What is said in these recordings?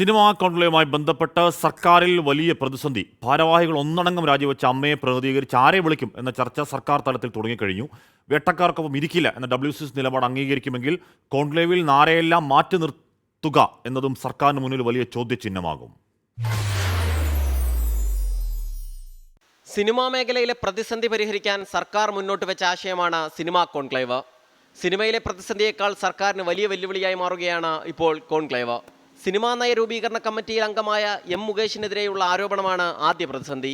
Cinema കോൺക്ലേവുമായി ബന്ധപ്പെട്ട് സർക്കാരിൽ വലിയ പ്രതിസന്ധി. ഭാരവാഹികൾ ഒന്നടങ്കം രാജിവെച്ച അമ്മയെ പ്രതിനിധീകരിച്ച് ആരെ വിളിക്കും എന്ന ചർച്ച സർക്കാർ തലത്തിൽ തുടങ്ങിക്കഴിഞ്ഞു. വേട്ടക്കാർക്കൊപ്പം ഇരിക്കില്ല എന്ന WCC നിലപാട് അംഗീകരിക്കുമെങ്കിൽ കോൺക്ലേവിൽ നാരെയെല്ലാം മാറ്റി നിർത്തുക എന്നതും സർക്കാരിന് മുന്നിൽ വലിയ ചോദ്യചിഹ്നമാകും. സിനിമാ മേഖലയിലെ പ്രതിസന്ധി പരിഹരിക്കാൻ സർക്കാർ മുന്നോട്ട് വെച്ച ആശയമാണ് സിനിമാ കോൺക്ലേവ്. സിനിമയിലെ പ്രതിസന്ധിയേക്കാൾ സർക്കാരിന് വലിയ വെല്ലുവിളിയായി മാറുകയാണ് ഇപ്പോൾ കോൺക്ലേവ്. സിനിമാ നയ രൂപീകരണ കമ്മിറ്റിയിൽ അംഗമായ മുകേഷിനെതിരെയുള്ള ആരോപണമാണ് ആദ്യ പ്രതിസന്ധി.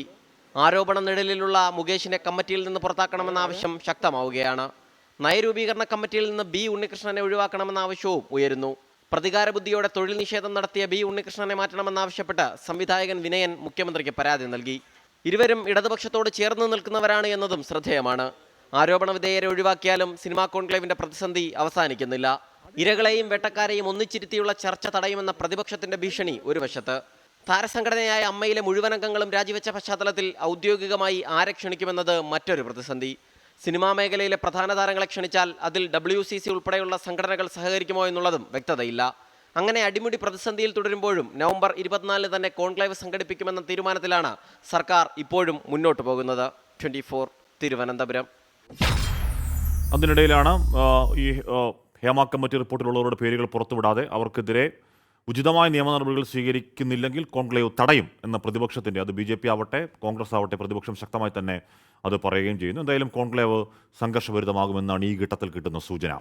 ആരോപണ നിഴലിലുള്ള മുകേഷിനെ കമ്മിറ്റിയിൽ നിന്ന് പുറത്താക്കണമെന്ന ആവശ്യം ശക്തമാവുകയാണ്. നയരൂപീകരണ കമ്മിറ്റിയിൽ നിന്ന് ഉണ്ണികൃഷ്ണനെ ഒഴിവാക്കണമെന്ന ആവശ്യവും ഉയരുന്നു. പ്രതികാര ബുദ്ധിയോടെ തൊഴിൽ നിഷേധം നടത്തിയ ഉണ്ണികൃഷ്ണനെ മാറ്റണമെന്നാവശ്യപ്പെട്ട് സംവിധായകൻ വിനയൻ മുഖ്യമന്ത്രിക്ക് പരാതി നൽകി. ഇരുവരും ഇടതുപക്ഷത്തോട് ചേർന്ന് നിൽക്കുന്നവരാണ് എന്നതും ശ്രദ്ധേയമാണ്. ആരോപണ വിധേയരെ ഒഴിവാക്കിയാലും സിനിമാ കോൺക്ലേവിന്റെ പ്രതിസന്ധി അവസാനിക്കുന്നില്ല. ഇരകളെയും വേട്ടക്കാരെയും ഒന്നിച്ചിരുത്തിയുള്ള ചർച്ച തടയുമെന്ന പ്രതിപക്ഷത്തിന്റെ ഭീഷണി ഒരു വശത്ത്. താരസംഘടനയായ അമ്മയിലെ മുഴുവൻ അംഗങ്ങളും രാജിവെച്ച പശ്ചാത്തലത്തിൽ ഔദ്യോഗികമായി ആരെ ക്ഷണിക്കുമെന്നത് മറ്റൊരു പ്രതിസന്ധി. സിനിമാ മേഖലയിലെ പ്രധാന താരങ്ങളെ ക്ഷണിച്ചാൽ അതിൽ WCC ഉൾപ്പെടെയുള്ള സംഘടനകൾ സഹകരിക്കുമോ എന്നുള്ളതും വ്യക്തതയില്ല. അങ്ങനെ അടിമുടി പ്രതിസന്ധിയിൽ തുടരുമ്പോഴും നവംബർ 24 തന്നെ കോൺക്ലേവ് സംഘടിപ്പിക്കുമെന്ന തീരുമാനത്തിലാണ് സർക്കാർ ഇപ്പോഴും മുന്നോട്ട് പോകുന്നത്. 24 തിരുവനന്തപുരം. അതിനിടയിലാണ് ഈ ഹേമ കമ്മിറ്റി റിപ്പോർട്ടിലുള്ളവരുടെ പേരുകൾ പുറത്തുവിടാതെ അവർക്കെതിരെ ഉചിതമായ നിയമ നടപടികൾ സ്വീകരിക്കുന്നില്ലെങ്കിൽ കോൺക്ലേവ് തടയും എന്ന പ്രതിപക്ഷത്തിൻ്റെ, അത് BJP ആവട്ടെ കോൺഗ്രസ് ആവട്ടെ, പ്രതിപക്ഷം ശക്തമായി തന്നെ അത് പറയുകയും ചെയ്യുന്നു. എന്തായാലും കോൺക്ലേവ് സംഘർഷഭരിതമാകുമെന്നാണ് ഈ ഘട്ടത്തിൽ കിട്ടുന്ന സൂചന.